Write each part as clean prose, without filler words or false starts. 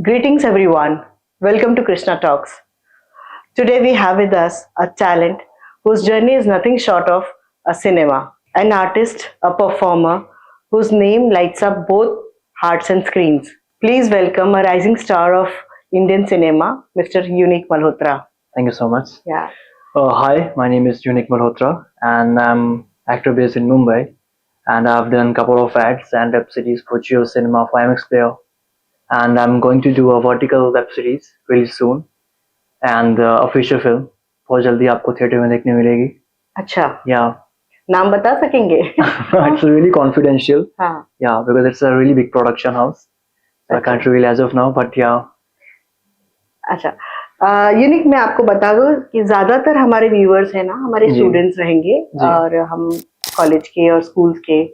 Greetings, everyone. Welcome to Krishna Talks. Today, we have with us a talent whose journey is nothing short of a cinema, an artist, a performer whose name lights up both hearts and screens. Please welcome a rising star of Indian cinema, Mr. Unique Malhotra. Thank you so much. Yeah. Hi, my name is Unique Malhotra, and I'm actor based in Mumbai. And I've done a couple of ads and web series for Geo Cinema for IMAX Player. And I'm going to do a vertical web series really soon, and a feature film. बहुत जल्दी आपको theatre में देखने मिलेगी. अच्छा. Yeah. नाम बता सकेंगे? It's really confidential. हाँ. Yeah, because it's a really big production house. I can't reveal as of now, but yeah. अच्छा. यूनिक मैं आपको बता दूं कि ज्यादातर हमारे व्यूअर्स हैं ना, हमारे स्टूडेंट्स रहेंगे और हम कॉलेज के और स्कूल्स के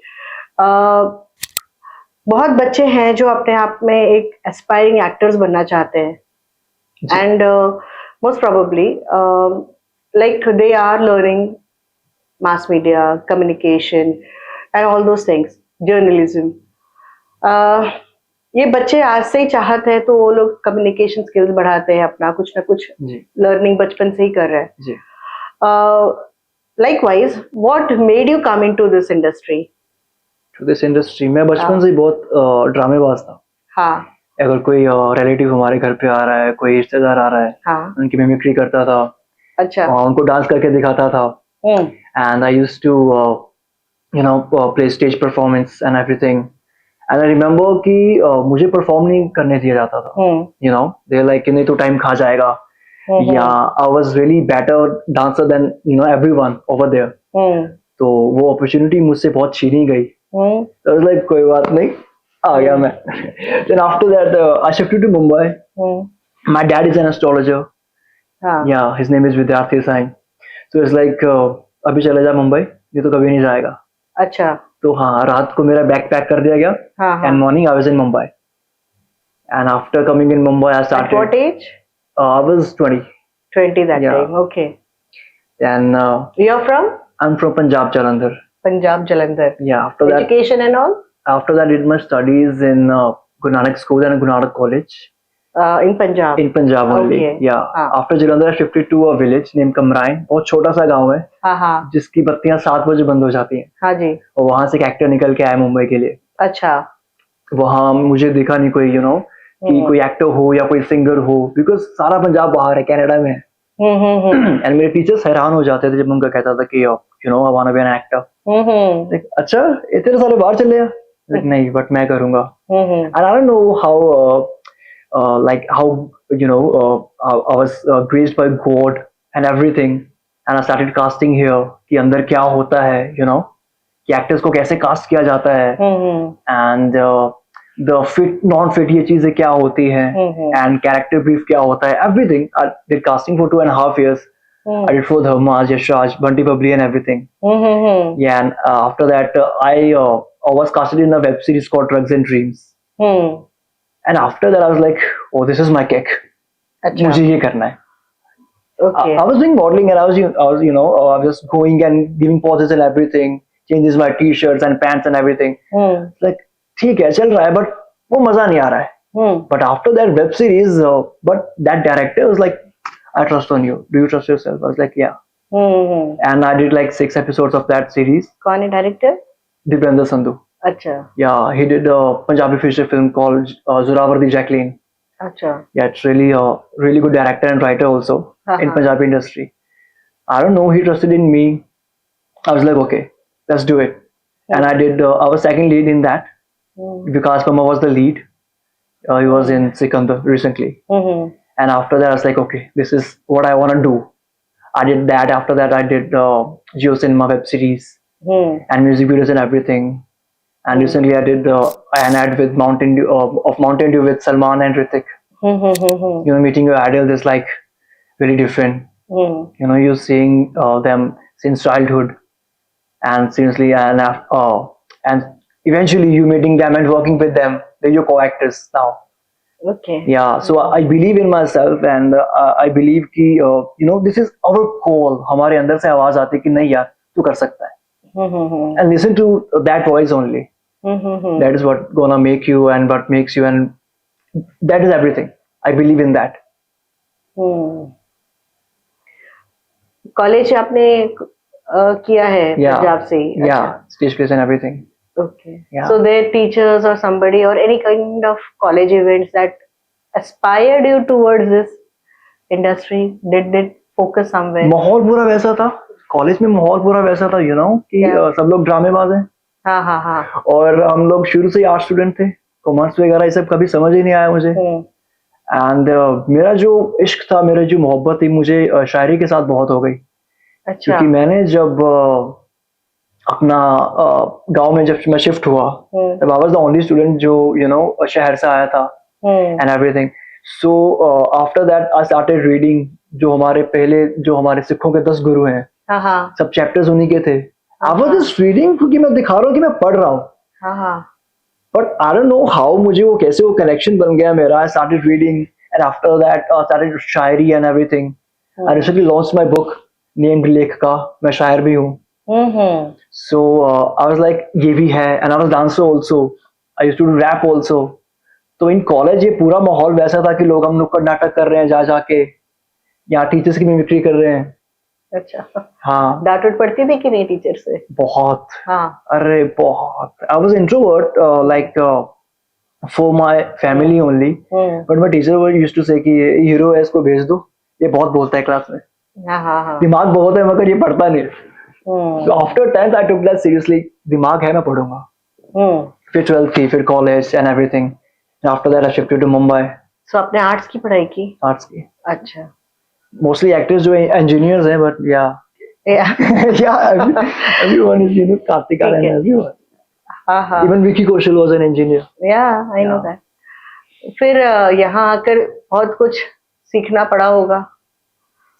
बहुत बच्चे हैं जो अपने आप में एक एस्पायरिंग एक्टर्स बनना चाहते हैं and most probably like they are learning mass media communication and all those things journalism. ये बच्चे आज से ही चाहत है तो वो लोग कम्युनिकेशन स्किल्स बढ़ाते हैं, अपना कुछ ना कुछ लर्निंग बचपन से ही कर रहे हैं. Likewise what made you come into this industry? To this industry मैं बचपन से ही बहुत ड्रामेबाज था. हाँ. अगर कोई रिलेटिव हमारे घर पे आ रहा है, कोई रिश्तेदार आ रहा है, हाँ. उनकी मिमिक्री करता था. अच्छा. उनको डांस करके दिखाता था. And I used to play stage performance and everything. And I remember कि मुझे परफॉर्म नहीं करने दिया जाता था. दे लाइक नहीं तो टाइम खा जाएगा. Yeah I was really better dancer than everyone over there. तो वो अपॉर्चुनिटी मुझसे बहुत छीनी गई. लाइक कोई बात नहीं, आ गया मैं. Then after that I shifted to Mumbai. My dad is an astrologer. Yeah his name is Vidyarthi Sain. So it's like अभी चले जा मुंबई, ये तो कभी नहीं जाएगा. अच्छा. तो हाँ, रात को मेरा बैग पैक कर दिया गया and morning I was in Mumbai. And after coming in Mumbai I started. What age? I was 20 that time. Okay. And you're from? I'm from Punjab, Jalandhar. Punjab, Jalandhar. Yeah. After education and all? After that, I did my studies in Guru Nanak School and Guru Nanak College. In Punjab? In Punjab only. Okay. Yeah. After Jalandhar, I shifted to a village named Kamrain. बहुत छोटा सा गांव है. हाँ. जिसकी बत्तियां 7 बजे बंद हो जाती हैं. हाँ जी. और वहाँ से एक एक्टर निकल के आया मुंबई के लिए. अच्छा. वहाँ मुझे दिखा नहीं कोई कि कोई एक्टर हो या कोई सिंगर हो, बिकॉज सारा पंजाब बाहर है, कनाडा में है. एंड मेरे टीचर्स हैरान हो जाते थे जब उनका कहता था कि I want to be an actor. अच्छा, इतने सारे बाहर चले गए. नहीं, बट मैं करूंगा. And I don't know how like how I was graced by God and everything, and I started casting here कि अंदर क्या होता है, कि एक्टर्स को कैसे कास्ट किया जाता है, and the fit non fit ये चीजें क्या होती हैं, एंड कैरेक्टर ब्रीफ क्या होता है, everything. I did casting for 2.5 years. I did for Dharma, Yashraj, Bunty Babli and everything. Yeah, and after that I was casted in a web series called Drugs and Dreams. And after that I was like, oh, this is my kick. मुझे ये करना है. Okay. I was doing modeling and I was just going and giving poses and everything, changes my t-shirts and pants and everything. Like ठीक है, चल रहा है, but वो मजा नहीं आ रहा है. But after that web series, but that director was like, I trust on you. Do you trust yourself? I was like, yeah. And I did like 6 episodes of that series. कौन है director? Dipendra Sandhu. अच्छा. Yeah, he did a Punjabi feature film called Zoravardi Jacqueline. अच्छा. Yeah, it's really a really good director and writer also in Punjabi industry. I don't know, he trusted in me. I was like, okay, let's do it. And I did. I was second lead in that. Vikas Verma was the lead. He was in Sikandar recently. And after that, I was like, okay, this is what I want to do. I did that. After that, I did Geo Cinema web series and music videos and everything. And recently, I did an ad with Mountain Dew, of Mountain Dew with Salman and Hrithik. Meeting your idols is like very different. You're seeing them since childhood, and seriously, and eventually you meeting them and working with them. They're your co-actors now. Okay. Yeah, so I believe in myself, and I believe कि this is our call. हमारे अंदर से आवाज आती है कि नहीं यार, तू कर सकता है. And listen to that voice only. That is what gonna make you and what makes you and that is everything. I believe in that. College आपने किया है Yeah. पंजाब से? Yeah, stage plays and everything. Okay. Yeah. So their teachers or somebody or any kind of college events that aspired you towards this industry? Did it focus somewhere? माहौल पूरा वैसा था, college में माहौल पूरा वैसा था, you know, कि Yeah. सब लोग ड्रामेबाज हैं हाँ हाँ हाँ. और हम लोग शुरू से ही आर्ट स्टूडेंट थे, कॉमर्स वगैरह ये सब कभी समझ ही नहीं आया मुझे। एंड मेरा जो इश्क था, मेरी जो मोहब्बत थी, मुझे शायरी के साथ बहुत हो गई। अच्छा. क्योंकि मैंने जब अपना गांव में जब मैं शिफ्ट हुआ, तब I was the only student जो शहर से आया था and everything. So after that I started reading, जो हमारे सिखों के 10 गुरु हैं, हाँ हाँ सब चैप्टर्स उन्हीं के थे। आई वाज जस्ट रीडिंग, क्योंकि मैं दिखा रहा हूँ कि मैं पढ़ रहा हूँ, हाँ हाँ. But I don't know how मुझे वो कैसे वो कनेक्शन बन गया मेरा। I started reading and after that I started shayari and everything. I recently launched my book named Lekhka, मैं शायर भी हूँ। So I was like, ये भी है, and I was dancer also. I used to do rap also. तो in college ये पूरा माहौल वैसा था कि लोग हम नुक्कड़ नाटक कर रहे हैं जा जाके, या टीचर्स की मिमिक्री कर रहे हैं। अच्छा. हाँ, डांट उठ पड़ती थी कि नहीं टीचर से? बहुत। हाँ. अरे बहुत। I was introvert, like for my family only. But my teacher used to say कि ये हीरो है, इसको भेज दो, ये बहुत बोलता है क्लास में, हाँ हाँ हाँ. दिमाग बहुत है मगर ये पढ़ता नहीं। So after 10th I took that seriously, दिमाग है, मैं पढ़ूंगा। फिर 12th थी, फिर college and everything. After that I shifted to Mumbai. So आपने आर्ट्स की पढ़ाई की? आर्ट्स की। अच्छा. मोस्टली एक्टर्स जो इंजीनियर्स हैं, but yeah everyone is, Kartik Aaryan, everyone. हाँ हाँ. Even Vicky Kaushal was an engineer. Yeah, I know that. फिर यहाँ आकर बहुत कुछ सीखना पड़ा होगा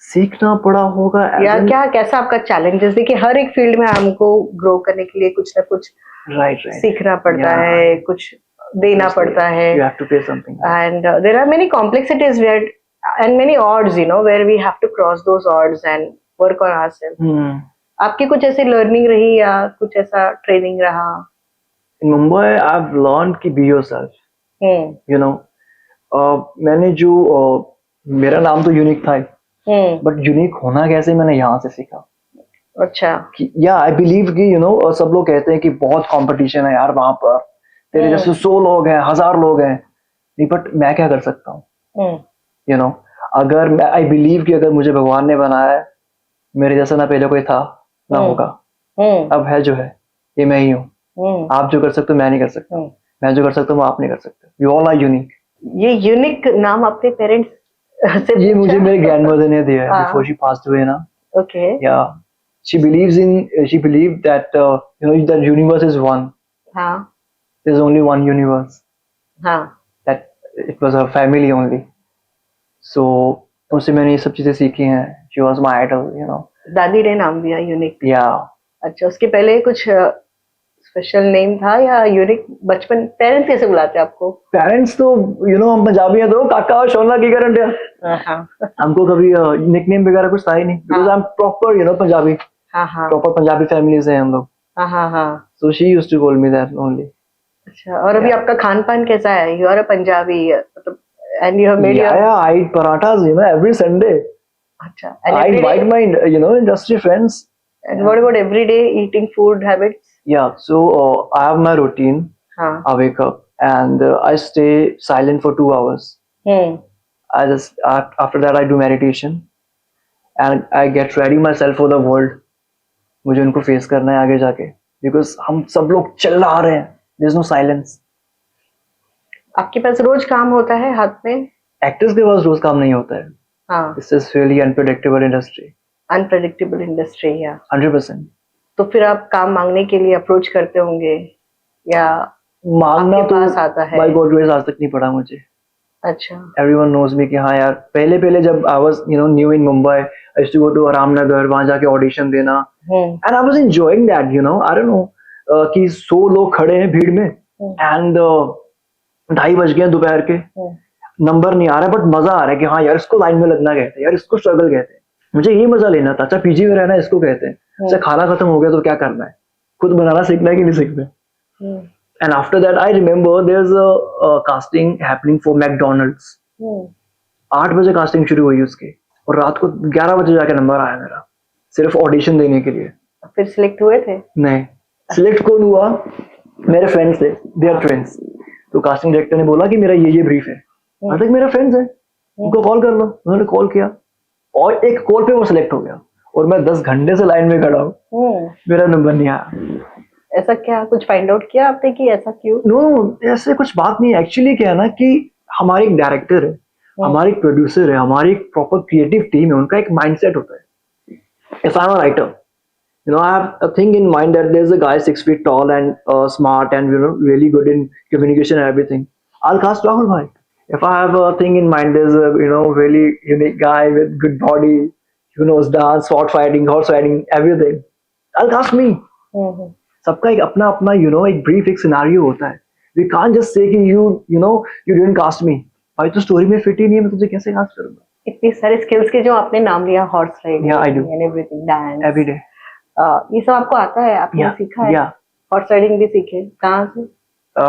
सीखना पड़ा होगा या क्या, कैसा आपका चैलेंजेस? देखिए हर एक फील्ड में हमको ग्रो करने के लिए कुछ ना कुछ राइट सीखना पड़ता है, कुछ देना पड़ता है, you have to pay something, and there are many complexities where and many odds, where we have to cross those odds and work on ourselves. आपकी कुछ ऐसी लर्निंग रही या कुछ ऐसा ट्रेनिंग रहा? In Mumbai I've learned कि be yourself. मैंने जो मेरा नाम तो यूनिक था, बट यूनिक होना कैसे मैंने यहाँ से सीखा। अच्छा. या आई बिलीव कि सब लोग कहते हैं कि बहुत कंपटीशन है यार वहां पर, तेरे जैसे 100 लोग हैं, 1000 लोग हैं, नहीं, बट मैं क्या कर सकता हूँ? अगर मैं आई बिलीव कि अगर मुझे भगवान ने बनाया है, मेरे जैसा ना पहले कोई था ना होगा, अब है जो है ये मैं ही हूँ। आप जो कर सकते हो मैं नहीं कर सकता, मैं जो कर सकता हूँ आप नहीं कर सकते। We all are unique. ये यूनिक नाम अपने पेरेंट्स से ये मुझे मेरे ग्रैंडमदर ने दिया है बिफोर शी पास्ड अवे ना। ओके. या she believed that that universe is one. हाँ. There's only one universe. हाँ. That it was her family only. So उनसे मैंने ये सब चीजें सीखी हैं। She was my idol, दादी ने नाम दिया यूनिक? Yeah. अच्छा, उसके पहले कुछ स्पेशल नेम था या यूनिक? बचपन पेरेंट्स कैसे बुलाते हैं आपको? पेरेंट्स तो हम पंजाबी हैं तो काका शोना की करंट है। हमको कभी निकनेम वगैरह कुछ था ही नहीं, because I'm proper Punjabi. Proper Punjabi families हैं हम लोग। So she used to call me that only. अच्छा, और अभी आपका खान पान कैसा है? You are a Punjabi, and you have made I eat parathas every Sunday. अच्छा, I invite my industry friends. And what about everyday eating food habits? Yeah, so I have my routine. I wake up and I stay silent for 2 hours. I just after that I do meditation and I get ready myself for the world. मुझे उनको face करना है आगे जाके, because हम सब लोग चिल्ला रहे हैं, देयर इज नो साइलेंस। आपके पास रोज काम होता है हाथ में? एक्टर्स के पास रोज काम नहीं होता है। हाँ. This is really unpredictable industry. Unpredictable industry, या 100%। तो फिर आप काम मांगने के लिए अप्रोच करते होंगे या मांगना तो पास आता है? बाय गॉड ग्रेस आज तक नहीं पड़ा मुझे। अच्छा. एवरीवन नोज मी कि हाँ यार, पहले जब I was new in Mumbai, I used to go to Ramnagar, वहां जाके ऑडिशन देना, and I was enjoying that, I don't know कि 100 लोग खड़े हैं भीड़ में एंड 2:30 बज गए दोपहर के, नंबर नहीं आ रहा बट मजा आ रहा है कि हाँ यार इसको लाइन में लगना कहते हैं, यार इसको स्ट्रगल कहते हैं, मुझे यही मजा लेना था। अच्छा पीजी में रहना इसको कहते हैं। अच्छा खाना खत्म हो गया तो क्या करना है, खुद बनाना सीखना है कि नहीं सीखना है। And after that, I remember there's a casting happening for McDonald's. हम्म 8 बजे कास्टिंग शुरू हुई उसकी, और रात को 11 बजे जाके नंबर आया मेरा, सिर्फ ऑडिशन देने के लिए। फिर सिलेक्ट हुए थे? नहीं, सिलेक्ट कौन हुआ? मेरे फ्रेंड्स थे, दे आर ट्विंस। तो कास्टिंग डायरेक्टर ने बोला कि मेरा ये ब्रीफ है, मैं तक मेरा फ्रेंड्स है, उनको कॉल कर लो। उन्होंने कॉल किया और एक कॉल पे वो सिलेक्ट हो गया, और मैं 10 घंटे से लाइन में खड़ा हूँ, मेरा नंबर नहीं आया। ऐसा क्या कुछ फाइंड आउट किया आपने कि ऐसा क्यों? नो, ऐसे कुछ बात नहीं है। एक्चुअली क्या है ना कि हमारे एक डायरेक्टर है, हमारे एक प्रोड्यूसर है, हमारी एक प्रॉपर क्रिएटिव टीम है, उनका एक माइंडसेट होता है। If I am a writer, you know, I have a thing in mind that there's a guy 6 feet tall and smart and, you know, really good in communication and everything. I'll cast Rahul bhai. If I have a thing in mind, there's a, you know, really unique guy with good body, who knows dance, sword fighting, horse riding, everything. I'll cast me. सबका एक अपना अपना, you know, एक brief, एक scenario होता है. We can't just say कि you know, you didn't cast me. भाई तो स्टोरी में फिट ही नहीं है, मैं तुझे कैसे कास्ट करूंगा? इतनी सारे स्किल्स के जो आपने नाम लिया, horse riding Yeah, I do. And everything, dance, Every day. ये सब आपको आता है? आपने Yeah, सीखा है? yeah. हॉर्स राइडिंग भी सीखे? कहाँ से?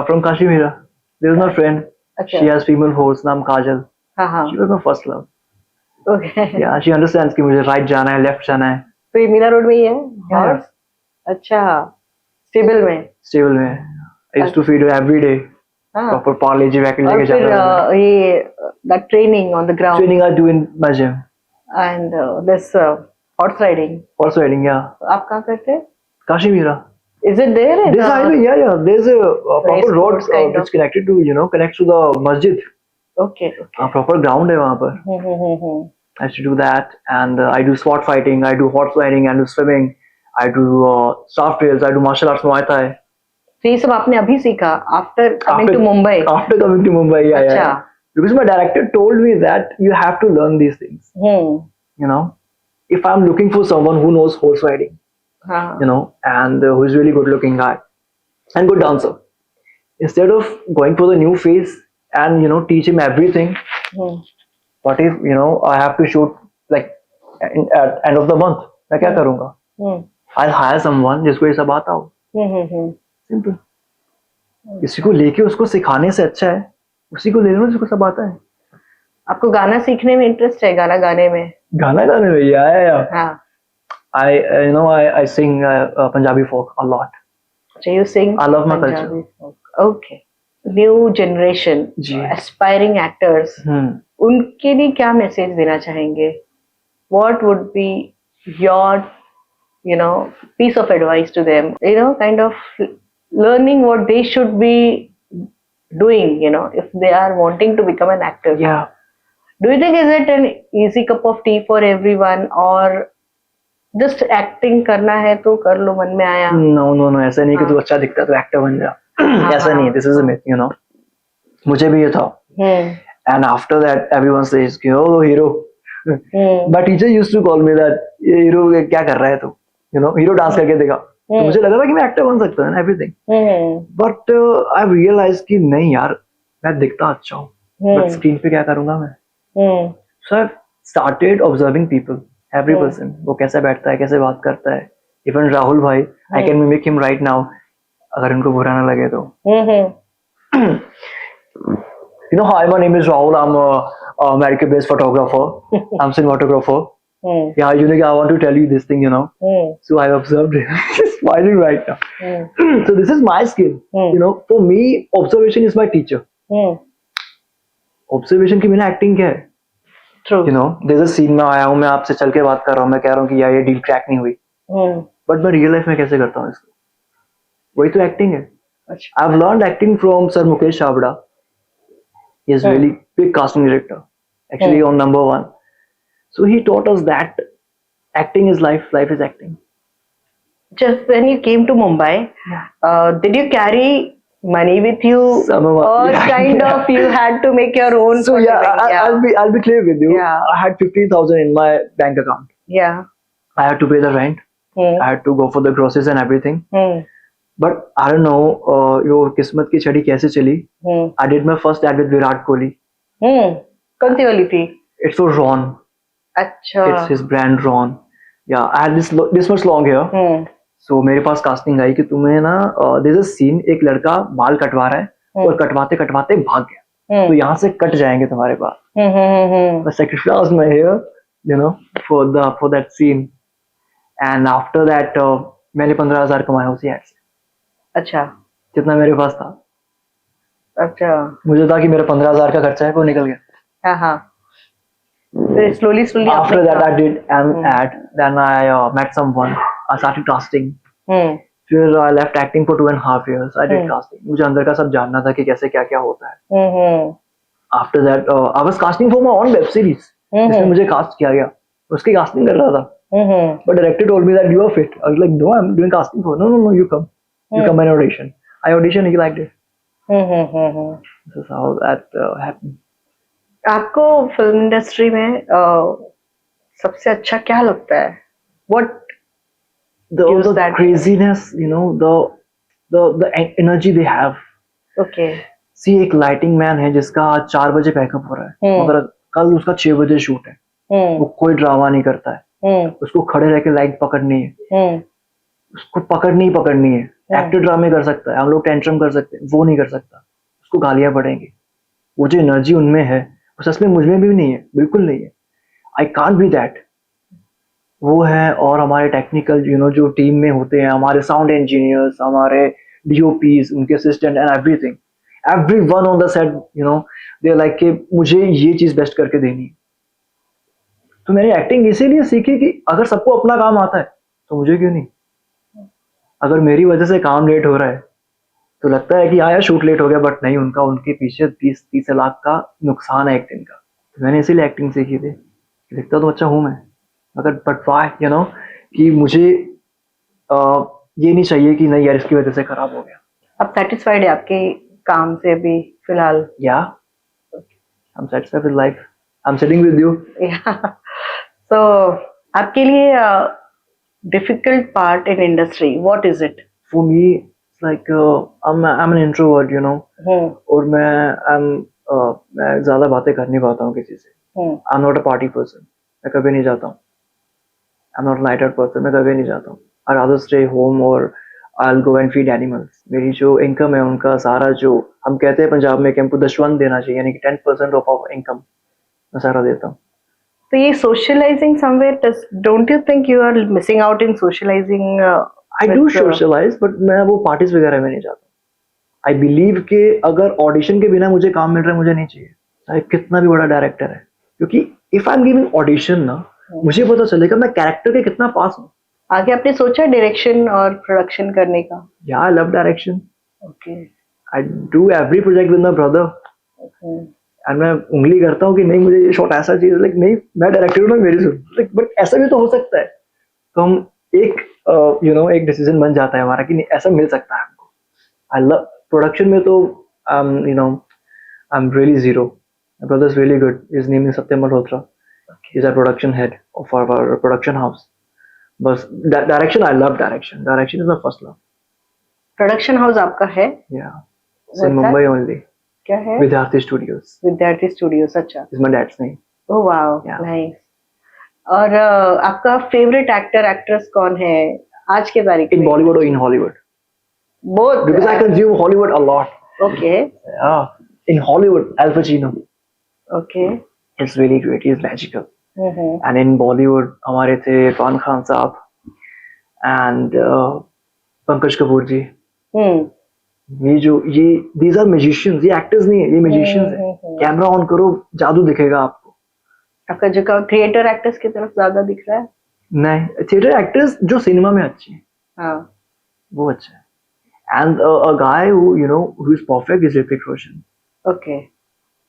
From Kashmir. There is my friend. अच्छा, She has female horse नाम काजल. हाँ हाँ, She was my first love. Okay. Yeah, she understands कि मुझे राइट जाना है, लेफ्ट जाना है, तो ये मीरा रोड में ही है Yeah. हॉर्स? अच्छा, स्टेबल में? स्टेबल में। I used to feed her every day. हाँ, Proper parle जी वैकेट और लेके फिर जाता था। ये the training on the ground Training I do in my gym. And this horse riding Horse riding, yeah. आप कहाँ करते हैं? Kashmira. Is it there in This highway, yeah. There's a proper Race road course kind which connected to, you know, connects to the masjid. Okay okay. Proper ground है वहाँ पर. I used to do that, and I do sport fighting, I do horse riding, I do swimming, I do staff drills, I do martial arts, Muay Thai. तो ये सब आपने अभी सीखा after coming to Mumbai? After coming to Mumbai, yeah. अच्छा। Because my director told me that you have to learn these things. You know, if I'm looking for someone who knows horse riding, हाँ you know, and who is really good looking guy and good dancer, instead of going for the new face and, you know, teach him everything, what if, you know, I have to shoot like at end of the month? मैं क्या करूँगा? I'll hire someone जिसको ये सब आता हो। Simple. किसी को लेके उसको सिखाने से अच्छा है उसी को ले लो जिसको सब आता है। आपको गाना सीखने में इंटरेस्ट है? गाना गाने में? गाना गाने में, yeah. हाँ। I sing Punjabi folk a lot. So you sing I love my Punjabi folk. Okay. New generation, ji. aspiring actors, उनके लिए क्या मैसेज देना चाहेंगे? What would be your, you know, piece of advice to them? You know, kind of learning what they should be doing, you know, if they are wanting to become an actor. Yeah. Do you think is it an easy cup of tea for everyone, or just acting करना है तो कर लो, मन में आया? No, ऐसा नहीं कि तू अच्छा दिखता तो एक्टर बन जा। ऐसा नहीं है, this is a myth, you know. मुझे भी ये था। And after that everyone says कि oh hero. My teacher used to call me that ये हीरो क्या कर रहा है तू, you know, हीरो डांस करके देखा। तो मुझे लगा था कि मैं एक्टर बन सकता हूँ एवरीथिंग, बट आई रियलाइज कि नहीं यार, मैं दिखता अच्छा हूँ, बट स्क्रीन पे क्या करूंगा मैं? So I started observing people, every person, वो कैसे बैठता है, कैसे बात करता है। इवन राहुल भाई, I can mimic him right now, अगर उनको बुरा ना लगे तो। You know, hi, my name is Rahul. I'm a American-based photographer. I'm cinematographer. Yeah, you know, I want to tell you this thing, you know. So I observed him. He's smiling right now. So this is my skill. You know, for me, observation is my teacher. Observation की बिना acting क्या है? True. You know, there's a scene में आया हूँ, मैं आपसे चल के बात कर रहा हूँ, मैं कह रहा हूँ कि यार ये डील क्रैक नहीं हुई, बट मैं रियल लाइफ में कैसे करता हूँ इसको? वही तो एक्टिंग है। I've learned acting from Sir Mukesh Chabda. He is really big casting director, actually on #1. So he taught us that acting is life, life is acting. Just when you came to Mumbai, did you carry money with you, or kind of you had to make your own? So I'll be clear with you. Yeah. I had 15,000 in my bank account. Yeah. I had to pay the rent. I had to go for the groceries and everything. But I don't know, यो किस्मत की छड़ी कैसे चली? I did my first ad with Virat Kohli. कौन सी वाली थी? It's for Ron. अच्छा। It's his brand Ron. Yeah, I had this much long hair. सो मेरे पास कास्टिंग आई कि तुम्हें ना दिस इज सीन, एक लड़का बाल कटवा रहा है और कटवाते कटवाते भाग गया, तो यहाँ से कट जाएंगे तुम्हारे बाल। I sacrificed my hair, you know, for that scene. And after that, मैंने 15,000 कमाया उसी एड से, अच्छा जितना मेरे पास था। अच्छा। मुझे था कि मेरा 15,000 का खर्चा है, वो निकल गया। हाँ हाँ। फिर slowly slowly After आपने that, I did an hmm, ad. Then I met someone. I started casting. हम्म, फिर I left acting for 2.5 years. I did hmm, casting. मुझे अंदर का सब जानना था कि कैसे क्या क्या होता है। हम्म, After that, I was casting for my own web series. जिसमें मुझे कास्ट किया गया, उसकी कास्टिंग कर रहा था। हम्म, But director told me that you are fit. I was like, no, I'm doing casting for. No, no, no, you come. You come and audition. I auditioned. He liked it. This is how that happened. आपको film industry में सबसे अच्छा क्या लगता है? What gives The that? craziness, you know, the energy they have. Okay. See, एक lighting man है जिसका आज 4 बजे पैकअप हो रहा है, मगर कल उसका 6 बजे शूट है। वो कोई ड्रामा नहीं करता है। उसको खड़े रह के लाइट पकड़नी है, उसको पकड़नी ही पकड़नी है। एक्टर ड्रामे कर सकता है, हम लोग टेंट्रम कर सकते हैं, वो नहीं कर सकता। उसको गालियां पड़ेंगी। वो जो एनर्जी उनमें है, वो सच में मुझ में भी नहीं है, बिल्कुल नहीं है। I can't be that. वो है। और हमारे टेक्निकल जो टीम में होते हैं, हमारे साउंड इंजीनियर्स, हमारे डीओपीज, उनके assistant and everything, everyone on the set, they are like कि मुझे ये चीज बेस्ट करके देनी है। तो मैंने एक्टिंग इसीलिए सीखी कि अगर सबको अपना काम आता है तो मुझे क्यों नहीं। अगर मेरी वजह से काम लेट हो रहा है तो लगता है कि यार शूट लेट हो गया, बट नहीं, उनके पीछे 20-30 लाख का नुकसान है एक दिन का। तो मैंने इसीलिए एक्टिंग सीखी थी। दिखता तो अच्छा हूँ मैं, मगर बट वाई कि मुझे ये नहीं चाहिए कि नहीं यार इसकी वजह से खराब हो गया। आप सेटिस्फाइड है आपके काम से अभी फिलहाल? Yeah I am satisfied with life. I am sitting with you. So आपके लिए difficult part in industry, what is it? For me it's like I'm an introvert, और मैं ज्यादा बातें कर नहीं पाता हूँ किसी से। आई am not a party person, मैं कभी नहीं जाता हूँ। आई am not light out person, मैं कभी नहीं जाता हूँ। आई रादर स्टे होम और आई गो एंड फीड एनिमल्स। मेरी जो इनकम है उनका सारा, जो हम कहते हैं पंजाब में कि हमको दशवंत देना चाहिए, यानी कि 10% ऑफ आवर इनकम मैं सारा देता हूँ। तो ये socialising somewhere, don't you think you are missing out in socialising? I do socialise, but मैं वो पार्टीज वगैरह में नहीं जाता। आई बिलीव कि अगर ऑडिशन के बिना मुझे काम मिल रहा है, मुझे नहीं चाहिए, चाहे कितना भी बड़ा डायरेक्टर है। क्योंकि if I am giving audition ना, मुझे पता चलेगा मैं कैरेक्टर के कितना पास हूँ। आगे आपने सोचा डायरेक्शन और प्रोडक्शन करने का? या आई love direction. Okay. I do every project with my brother, and मैं उंगली करता हूँ कि नहीं मुझे ये शॉट ऐसा चाहिए, लाइक नहीं मैं डायरेक्टर हूँ ना, मेरी सुन, लाइक बट ऐसा भी तो हो सकता है। तो हम एक एक डिसीजन बन जाता है हमारा कि नहीं ऐसा मिल सकता है हमको। आई लव प्रोडक्शन में तो I am really zero. My brother is really good, his name is Satyam Malhotra, he is our production head of our production house. बस direction, I love direction, direction is my first love. Production house आपका है? या इन Mumbai only. क्या है? विद्यार्थी studios. विद्यार्थी studios, अच्छा। Is my dad's name. Oh wow, nice. और आपका फेवरेट एक्टर एक्ट्रेस कौन है आज के तारीख में? In Bollywood or in Hollywood? Both. Because I consume Hollywood a lot. Okay. Yeah. In Hollywood, Al Pacino. Okay. He's really great. He's magical. Mm-hmm. And in Bollywood, हमारे थे इरफान खान साहब and Pankaj Kapoor जी। ये these are magicians. ये actors नहीं है, ये magicians है। Camera on करो, जादू दिखेगा आपको। आपका जो थिएटर एक्टर्स की तरफ ज्यादा दिख रहा है? नहीं, थिएटर एक्टर्स जो सिनेमा में अच्छे हैं, हाँ, वो अच्छा है। And a guy who is perfect is Hrithik Roshan. Okay.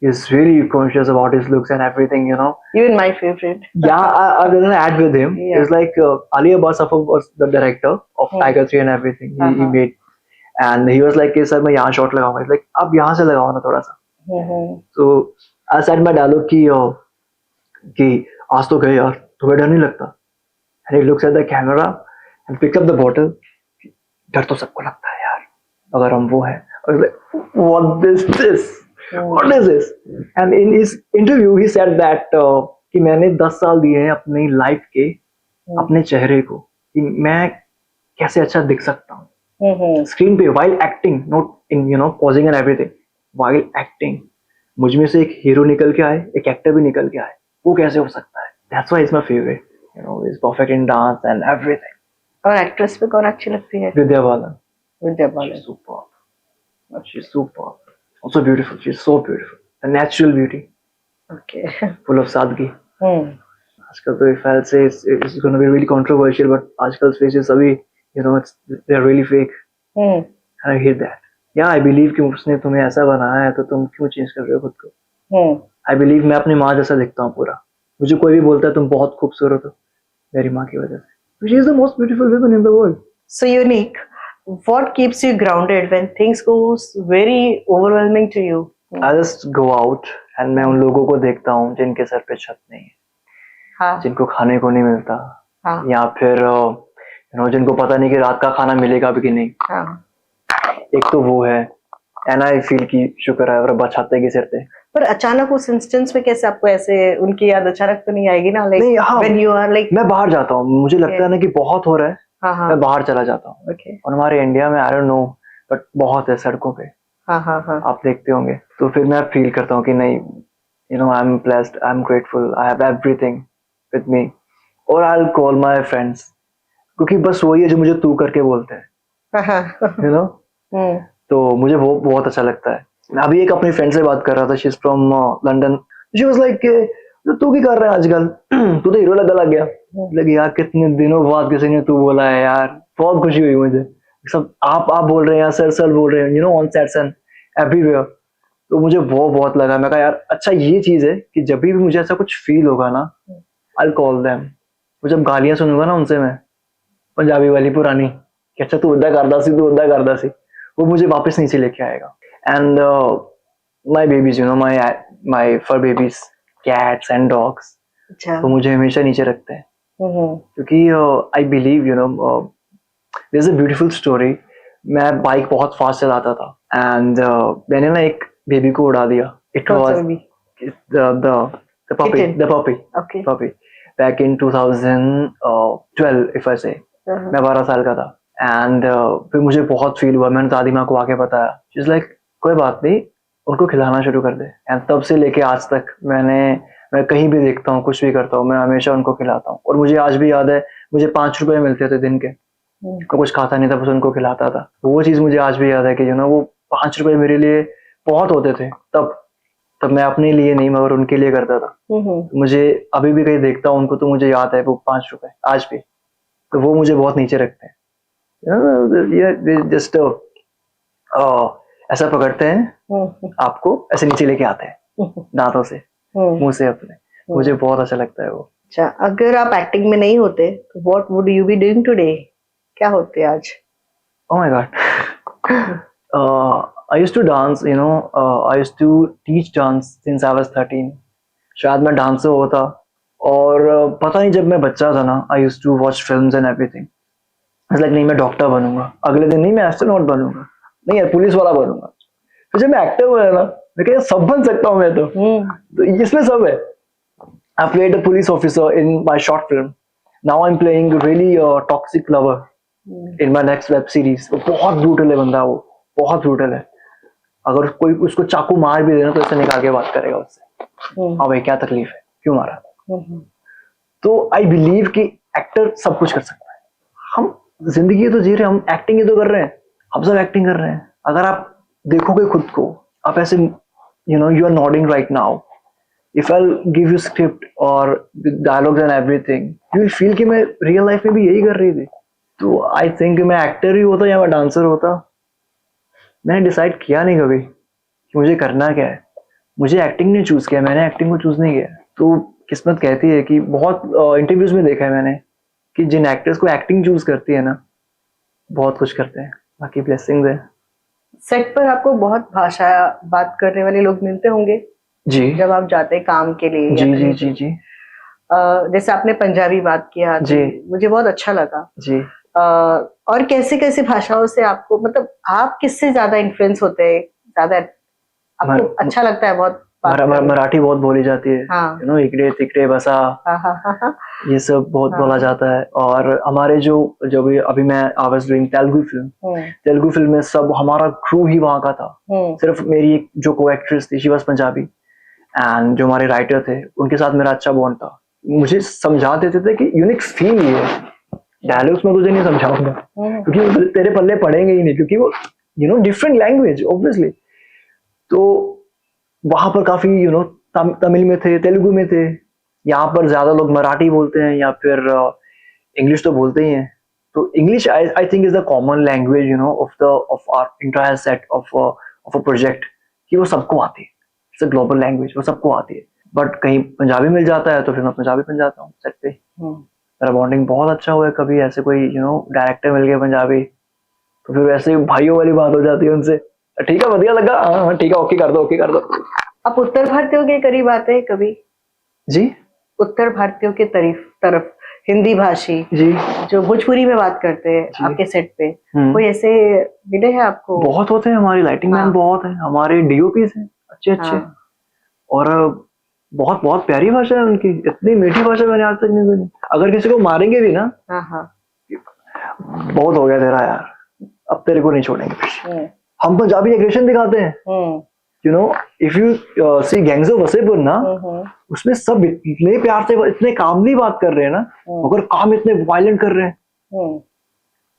He's really conscious about his looks and everything, Even my favorite. Yeah, I've done an ad with him. Yeah. It's like Ali Abbas was the director of Tiger 3 and everything. He made, and he was like, "Sir, मैं यहाँ shot लगाऊंगा." He's like, "आप यहाँ से लगाओ ना थोड़ा सा." So I said my dialogue कि आज तो गए यार, तुम्हें डर नहीं लगता? And he looks at the camera and pick up the bottle. डर तो सबको लगता है यार, अगर हम वो है। What is this? What is this? And in his interview he said that कि मैंने 10 साल दिए हैं अपनी लाइफ के अपने चेहरे को, कि मैं कैसे अच्छा दिख सकता हूँ स्क्रीन पे while acting, not in pausing and everything, while acting. मुझ में से एक हीरो निकल के आए, एक एक्टर भी निकल के आए, वो कैसे हो सकता है? That's why is my favourite, is perfect in dance and everything. और एक्ट्रेस पे कौन अच्छी लगती है? Vidya Balan. Vidya Balan. She's superb. Also beautiful. She's so beautiful. A natural beauty. Okay. Full of sadgi. आजकल तो if I'll say it's going to be really controversial, but आजकल faces अभी they're really fake. And I hate that. Yeah, I believe कि उसने तुम्हें ऐसा बनाया है तो तुम क्यों चेंज कर रहे हो खुद को? I believe मैं अपनी माँ जैसा दिखता हूँ पूरा। मुझे कोई भी बोलता है तुम बहुत खूबसूरत हो, मेरी माँ की वजह से। She is the most beautiful woman in the world. So unique. What keeps you grounded when things goes very overwhelming to you? I just go out and मैं उन लोगों को देखता हूँ जिनके सर पे छत नहीं है, हाँ. जिनको खाने को नहीं मिलता, हाँ. या फिर जिनको पता नहीं कि रात का खाना मिलेगा भी कि नहीं। हाँ. एक तो वो है, एंड आई फील कि शुक्र है रब्बा छाते के सिर पे। पर अचानक उस इंस्टेंस में कैसे आपको ऐसे उनकी याद अचानक तो नहीं आएगी ना? नहीं, हाँ, when you are like, मैं बाहर जाता हूँ, मुझे लगता है ना कि बहुत हो रहा है, हाँ. मैं बाहर चला जाता हूँ। और हमारे इंडिया में आई डोंट नो बट बहुत है सड़कों पे। हाँ. आप देखते होंगे, तो फिर मैं फील करता हूँ कि नहीं, I am blessed, I am grateful, I have everything with me. और I will call my friends, क्योंकि बस वही है जो मुझे तू करके बोलते हैं, तो मुझे वो बहुत अच्छा लगता है। मैं अभी एक अपनी फ्रेंड से बात कर रहा था, she is from London. She was like तू क्या कर रहा है आजकल, तू तो हीरो लग गया। लगे यार कितने दिनों बाद किसी ने तू बोला है यार, बहुत खुशी हुई मुझे। सब आप बोल रहे हैं, सर बोल रहे हैं, ऑन सेट्स एंड एवरीवेयर। तो मुझे वो बहुत लगा। मैं कहा यार अच्छा ये चीज है कि जब भी मुझे ऐसा कुछ फील होगा ना, आई विल कॉल देम। वो जब गालियां सुनूंगा ना उनसे, मैं पंजाबी वाली पुरानी कि अच्छा तू उदा करदा सी, वो मुझे वापस नीचे लेके आएगा। And my babies, my fur babies, cats and dogs, तो मुझे हमेशा नीचे रखते हैं, क्योंकि I believe there is a beautiful story. मैं बाइक बहुत फास्ट चलाता था एंड मैंने ना एक बेबी को उड़ा दिया। It was the puppy back in 2012 if I से। मैं 12 साल का था एंड फिर मुझे बहुत फील हुआ। मैंने दादी माँ को आके बताया, शी इज लाइक कोई बात नहीं, उनको खिलाना शुरू कर दे। एंड तब से लेके आज तक मैं कहीं भी देखता हूँ, कुछ भी करता हूँ, मैं हमेशा उनको खिलाता हूँ। और मुझे आज भी याद है, मुझे 5 रुपए मिलते थे दिन के, कुछ खाता नहीं था, बस उनको खिलाता था। वो चीज मुझे आज भी याद है कि वो 5 रुपए मेरे लिए बहुत होते थे तब मैं अपने लिए नहीं मगर उनके लिए करता था। मुझे अभी भी कहीं देखता हूँ उनको तो मुझे याद है वो 5 रुपए आज भी, तो वो मुझे बहुत नीचे रखते हैं। जस्ट ऐसा पकड़ते हैं आपको, ऐसे नीचे लेके आते हैं दांतों से, मुंह से अपने। मुझे बहुत अच्छा लगता है वो। अच्छा, अगर आप एक्टिंग में नहीं होते तो what would you be doing today? क्या होते आज? Oh my God. I used to dance, I used to teach dance since I was 13. शायद मैं डांसर होता। और पता नहीं, जब मैं बच्चा था ना, I used to watch films and everything. I was like नहीं मैं डॉक्टर बनूंगा, अगले दिन नहीं मैं एस्ट्रोनॉट बनूंगा, नहीं यार पुलिस वाला बनूंगा। तो जब मैं एक्टर बना ना, मैं क्या सब बन सकता हूँ मैं तो इसमें सब है। I played a police officer in my short film. Now I'm playing a really toxic lover in my next web series. वो बहुत ब्रूटल है बंदा, वो बहुत ब्रूटल है। अगर कोई उसको चाकू मार भी देना तो ऐसे निकाल के बात करेगा उससे, हाँ भाई क्या तकलीफ है, क्यों मारा। तो आई बिलीव कि एक्टर सब कुछ कर सकता है। हम जिंदगी तो जी रहे हैं, हम एक्टिंग ही तो कर रहे हैं, हम सब एक्टिंग कर रहे हैं। अगर आप देखोगे खुद को, आप ऐसे you are nodding right now, if I'll give you script और dialogues and everything, you will feel कि मैं रियल लाइफ में भी यही कर रही थी। तो आई थिंक मैं एक्टर ही होता या मैं डांसर होता, मैंने डिसाइड किया नहीं कभी कि मुझे करना क्या है। मुझे एक्टिंग ने चूज किया, मैंने एक्टिंग को चूज नहीं किया। तो किस्मत कहती है कि बहुत इंटरव्यूज में देखा है मैंने कि जिन एक्टर्स को एक्टिंग चूज करती है ना, बहुत कुछ करते हैं। बाकी ब्लेसिंग्स है। सेट पर आपको बहुत भाषा बात करने वाले लोग मिलते होंगे जी, जब आप जाते हैं काम के लिए? जी। जैसे आपने पंजाबी बात किया जी, मुझे बहुत अच्छा लगा जी। और कैसे कैसे भाषाओं से आपको, मतलब आप किससे ज्यादा इन्फ्लुएंस होते हैं, ज्यादा आपको अच्छा लगता है बहुत मराठी बहुत बोली जाती है, हाँ। यू नो, इकड़े तिकड़े बसा, हाँ। ये सब बहुत हाँ। बोला जाता है। और हमारे जो भी अभी मैं I was doing Telugu film में सब हमारा क्रू ही वहाँ का था। सिर्फ मेरी एक जो को एक्ट्रेस थी, शी वाज पंजाबी, एंड जो हमारे राइटर थे उनके साथ मेरा अच्छा बॉन्ड था। मुझे समझा देते थे कि यूनिक फील ये है, डायलॉग्स में तुझे नहीं समझाऊंगा क्योंकि वो तेरे पल्ले पड़ेंगे ही नहीं, क्योंकि वो you know different language obviously. तो वहां पर काफी यू नो तमिल में थे, तेलुगु में थे। यहाँ पर ज्यादा लोग मराठी बोलते हैं या फिर इंग्लिश तो बोलते ही हैं। तो English I think is the common language you know of our entire set of a project, कि वो सबको आती है। इट्स अ ग्लोबल लैंग्वेज, वो सबको आती है। बट कहीं पंजाबी मिल जाता है तो फिर मैं पंजाबी बन जाता हूँ सेट पे। मेरा बॉन्डिंग बहुत अच्छा हुआ है। कभी ऐसे कोई यू नो डायरेक्टर मिल गया पंजाबी तो फिर वैसे भाइयों वाली बात हो जाती है उनसे, ठीक है बढ़िया लगा, हाँ ठीक है, ओके कर दो, ओके कर दो। आप उत्तर भारतीयों के करीब आते हैं कभी? जी, उत्तर भारतीयों के तरफ हिंदी भाषी जी, जो भोजपुरी में बात करते हैं जी। आपके सेट पे, कोई ऐसे मिले हैं आपको? बहुत होते हैं, हमारी लाइटिंग मैन बहुत है, हमारे डीओपीज हैं अच्छे अच्छे। और बहुत बहुत प्यारी भाषा है उनकी, इतनी मीठी भाषा मैंने आज तक नहीं सुनी। अगर किसी को मारेंगे भी ना, बहुत हो गया तेरा यार, अब तेरे को नहीं छोड़ेंगे फिर। हम पंजाबी एग्रेशन दिखाते हैं, you know, if you see gangs of Wasseypur ना, उसमें सब इतने प्यार से, इतने कामली बात कर रहे हैं ना, मगर काम इतने वायलेंट कर रहे हैं।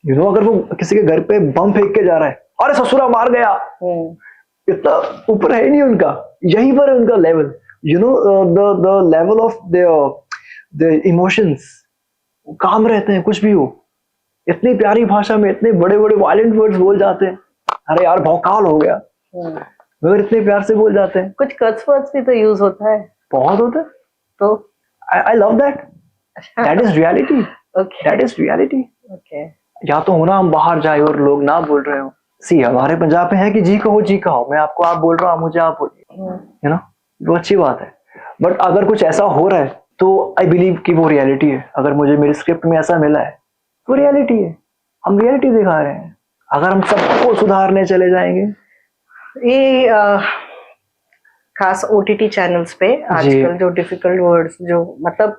यू नो, अगर वो किसी के घर पे बम फेंक के जा रहा है, अरे ससुरा मार गया, इतना ऊपर है ही नहीं उनका, यहीं पर है उनका level. You know the level of the emotions, काम रहते हैं कुछ भी हो। इतनी प्यारी भाषा में इतने बड़े बड़े वायलेंट वर्ड्स बोल जाते हैं, अरे यार भौकाल हो गया, मगर इतने प्यार से बोल जाते हैं। कुछ कर्स वर्ड्स भी तो यूज होता है, बहुत होता है। तो I love that, that is reality, okay that is reality. Okay, या तो होना हम बाहर जाए और लोग ना बोल रहे हो। सी हमारे पंजाब में है कि जी कहो जी कहो, मैं आपको आप बोल रहा हूँ, मुझे आप बोलिए, यू नो, वो अच्छी बात है। बट अगर कुछ ऐसा हो रहा है तो आई बिलीव कि वो रियलिटी है। अगर मुझे मेरी स्क्रिप्ट में ऐसा मिला है वो रियलिटी है, हम रियलिटी दिखा रहे हैं। अगर हम सबको सुधारने चले जाएंगे, ये खास ओटीटी चैनल्स पे आजकल जो डिफिकल्ट वर्ड्स, जो मतलब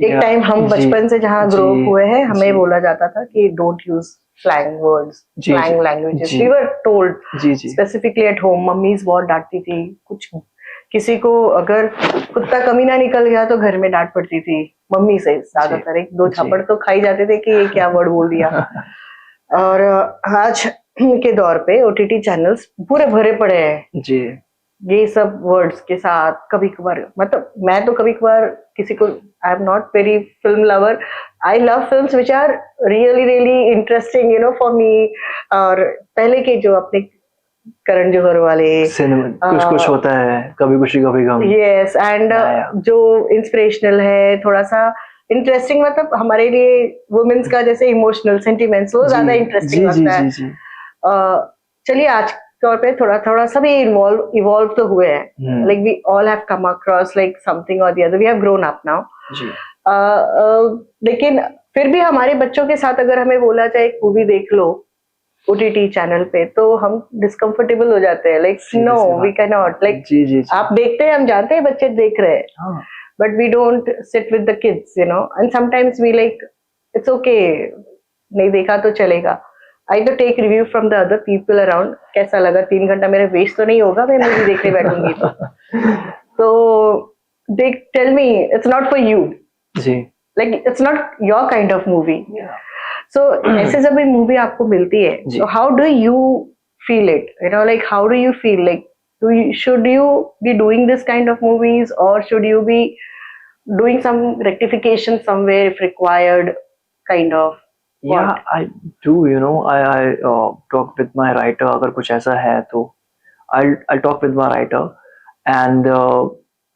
एक टाइम हम बचपन से जहाँ ग्रो हुए हैं, हमें बोला जाता था कि don't use slang words, slang languages, we were told specifically at home. Mummies बहुत डांटती थी, कुछ किसी को अगर कुत्ता कमीना निकल गया तो घर में डांट पड़ती थी मम्मी से ज्यादातर, एक दो झापड़ तो खाई जाते थे कि ये क्या वर्ड बोल दिया। और आज के दौर पे ओटीटी चैनल्स पूरे भरे पड़े हैं जी ये सब वर्ड्स के साथ। कभी कभार, मतलब मैं तो कभी कभार किसी को, I am not very film lover, I love films which are really really interesting you know for me. और पहले के जो अपने करण जौहर वाले सिनेमा, कुछ कुछ होता है, कभी खुशी कभी गम, यस, एंड जो इंस्पिरेशनल है, थोड़ा सा इंटरेस्टिंग, मतलब हमारे लिए वुमेन्स का जैसे इमोशनल सेंटिमेंट्स, वो ज्यादा इंटरेस्टिंग लगता है। चलिए आज तौर पे थोड़ा थोड़ा सभी इवॉल्व तो हुए हैं, like we all have come across like something और the other, we have grown up now. लेकिन फिर भी हमारे बच्चों के साथ अगर हमें बोला जाए एक मूवी देख लो ओटीटी चैनल पे, तो हम डिस्कम्फर्टेबल हो जाते हैं, like no we can not, like आप देखते हैं, हम जानते हैं बच्चे देख रहे हैं, but we don't sit with the kids you know, and sometimes we like it's okay, नहीं देखा तो चलेगा। आई तो take review from the other people around, कैसा लगा, 3 घंटा मेरा वेस्ट तो नहीं होगा, मैं मूवी देखने बैठूंगी तो they tell me it's not for you, like it's not your kind of movie. So ऐसे जब एक मूवी आपको मिलती है, so how do you feel it, you know, like how do you feel, like should you be doing this kind of movies, or should you be doing some rectification somewhere if required, kind of? Yeah, I do, you know, I talk with my writer, अगर कुछ ऐसा है तो I'll talk with my writer, and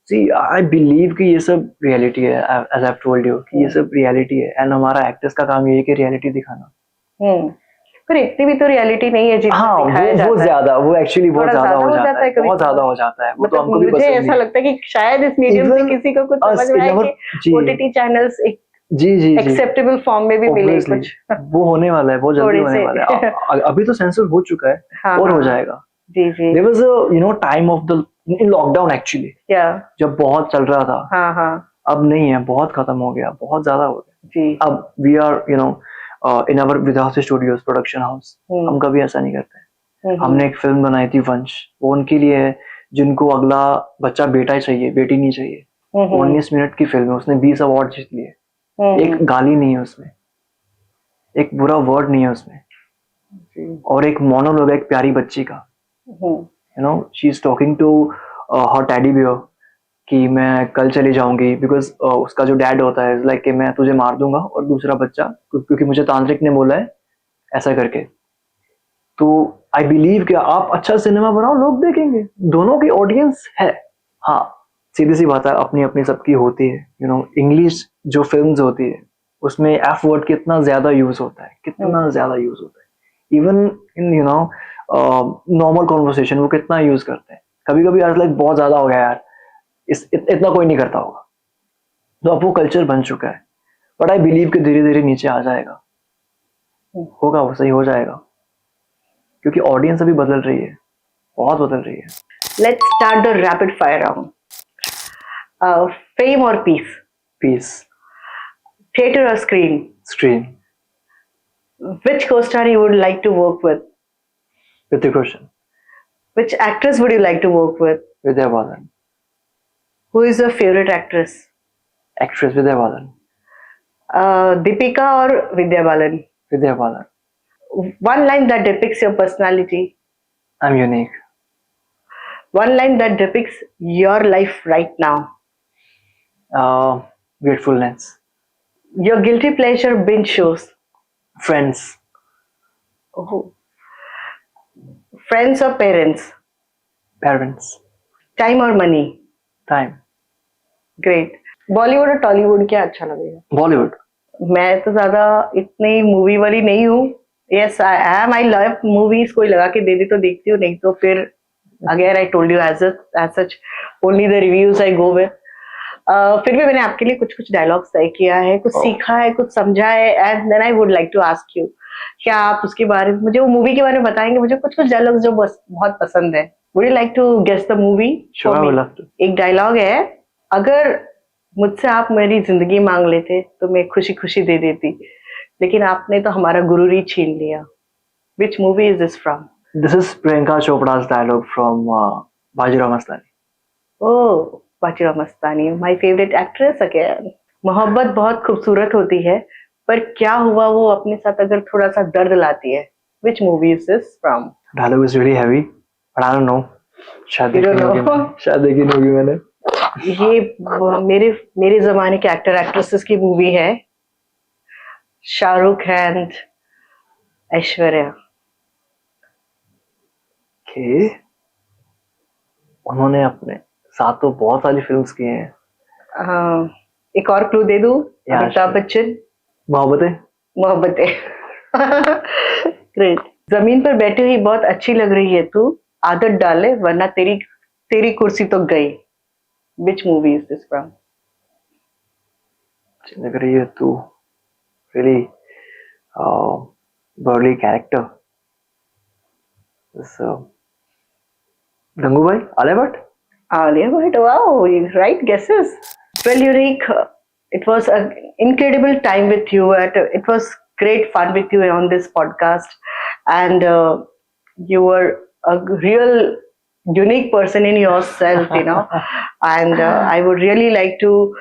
see I believe कि ये सब reality है, as I've told you कि ये सब reality है, and हमारा actors का काम ये है कि reality दिखाना। पर इतनी भी तो रियलिटी नहीं है जितना दिखाया जाता है। वो ज्यादा, वो एक्चुअली बहुत ज्यादा हो जाता है, बहुत ज्यादा हो जाता है, वो तो हमको भी पसंद नहीं। मुझे ऐसा लगता है कि शायद इस मीडियम से किसी को कुछ समझ में आए कि ओटीटी चैनल्स एक जी एक्सेप्टेबल फॉर्म में भी मिले कुछ, वो होने वाला है, बहुत जल्दी होने वाला है। अभी तो सेंसर हो चुका है और हो जाएगा। जी जी, there was a you know time of the in lockdown actually, Yeah. जब बहुत चल रहा था, हाँ हाँ अब नहीं है, बहुत खत्म हो गया, बहुत ज्यादा हो गया। जी। अब we are in our Vidhasi studios production house, हम कभी ऐसा नहीं करते। हमने एक फिल्म बनाई थी वंश, वो उनके लिए है जिनको अगला बच्चा बेटा ही चाहिए, बेटी नहीं चाहिए। 19 मिनट की फिल्म है, उसने 20 अवार्ड जीत लिए। एक गाली नहीं है उसमें, एक बुरा वर्ड नहीं है उसमें, और एक मोनोलॉग है एक प्यारी बच्ची का। She is talking to her teddy bear कि मैं कल चली जाऊंगी, बिकॉज उसका जो डैड होता है लाइक कि मैं तुझे मार दूंगा और दूसरा बच्चा, क्योंकि मुझे तांत्रिक ने बोला है ऐसा करके। तो आई बिलीव कि आप अच्छा सिनेमा बनाओ, लोग देखेंगे, दोनों की ऑडियंस है। हाँ, सीधी सी बात है, अपनी अपनी सबकी होती है। इंग्लिश जो फिल्म्स होती है उसमें एफ वर्ड कितना ज्यादा यूज होता है, कितना ज्यादा यूज होता है। इवन इन नॉर्मल कॉन्वर्सेशन वो कितना यूज करते हैं। कभी कभी यार लाइक बहुत ज्यादा हो गया यार, इतना कोई नहीं करता होगा। तो अब वो कल्चर बन चुका है, बट आई बिलीव कि धीरे धीरे नीचे आ जाएगा, होगा, वो सही हो जाएगा, क्योंकि ऑडियंस अभी बदल रही है, बहुत बदल रही है। Let's start the rapid fire round. Fame or peace? Peace. Theater or screen? Screen. Which co-star you would like to work with? Hrithik Roshan. Which actress would you like to work with? Vidya Balan. Who is your favorite actress? Actress Vidya Balan. Deepika or Vidya Balan? Vidya Balan. One line that depicts your personality. I am unique. One line that depicts your life right now. Gratefulness. Your guilty pleasure binge shows. Friends. Oh. Friends or parents? Parents. Time or money? Time. Great. Bollywood और टॉलीवुड क्या अच्छा लगेगा? बॉलीवुड। मैं तो ज्यादा इतनी movie वाली नहीं हूँ। Yes I am, I love movies, कोई लगा के दे दी तो देखती हूँ, नहीं तो फिर again I told you as such only the reviews I go with. फिर भी मैंने आपके लिए कुछ कुछ डायलॉग्स तय किया है, कुछ सीखा है, कुछ समझा है, and then I would like to ask you, क्या आप उसके बारे में मुझे वो मूवी के बारे में बताएंगे? मुझे कुछ कुछ डायलॉग्स जो बहुत पसंद है। Would you like to guess the movie? Sure, I would love to. एक डायलॉग है, अगर मुझसे आप मेरी जिंदगी मांग लेते तो मैं खुशी खुशी दे देती, लेकिन आपने तो हमारा गुरूर ही छीन लिया। Which movie is this from? This is Priyanka Chopra's dialogue from Bajirao Mastani. Oh, Bajirao Mastani, my favorite actress again. मोहब्बत बहुत खूबसूरत होती है, पर क्या हुआ वो अपने साथ अगर थोड़ा सा दर्द लाती है। Which movie is this from? Dialogue is really heavy, but I don't know. शायद You don't देखी होगी know? मैंने, शायद देखी नहीं होगी मैंने। ये मेरे जमाने के एक्टर एक्ट्रेसेस की मूवी है, शाहरुख एंड ऐश्वर्या। Okay. उन्होंने अपने साथ तो बहुत सारी फिल्म्स की हैं। एक और क्लू दे दूं? Yeah, Amitabh sure. Bachchan, Mohabbatein. Mohabbatein. Great. जमीन पर बैठी हुई बहुत अच्छी लग रही है तू, आदत डाले वरना तेरी तेरी कुर्सी तो गई। Which movie is this from? अच्छी लग रही है तू, really burly character. This Gangubai, Alia Bhatt. Alia Bhatt. Wow, right guesses. Well, Unique, it was an incredible time with you. It was great fun with you on this podcast, and you were a real unique person in yourself, And I would really like to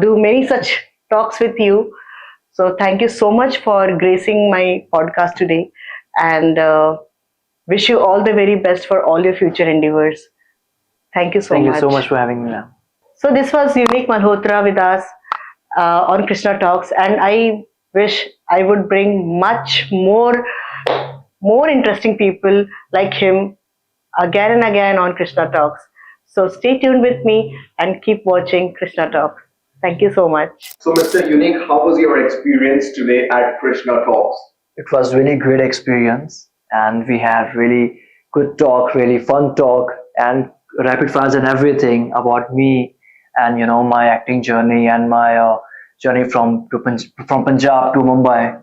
do many such talks with you. So thank you so much for gracing my podcast today, and wish you all the very best for all your future endeavors. Thank you so Thank much. you so much for having me, ma'am. So this was Unique Malhotra with us on Krishna Talks, and I wish I would bring much more interesting people like him again and again on Krishna Talks. So stay tuned with me and keep watching Krishna Talks. Thank you so much. So, Mr. Unique, how was your experience today at Krishna Talks? It was really great experience, and we had really good talk, really fun talk, and rapid fires and everything about me and my acting journey and my journey from Punjab to Mumbai,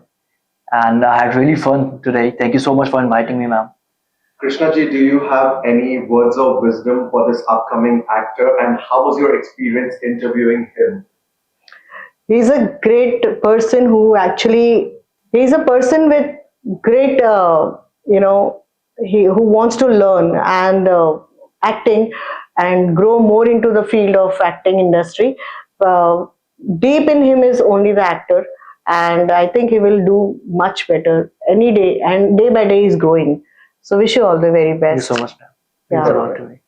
and I had really fun today. Thank you so much for inviting me, ma'am. Krishna ji, do you have any words of wisdom for this upcoming actor, and how was your experience interviewing him? He's a great person who actually, he's a person with great, who wants to learn and acting and grow more into the field of acting industry. Uh, Deep in him is only the actor, and I think he will do much better any day, and day by day he's growing. So wish you all the very Thank you best. so much, ma'am. Yeah. Means a lot to me.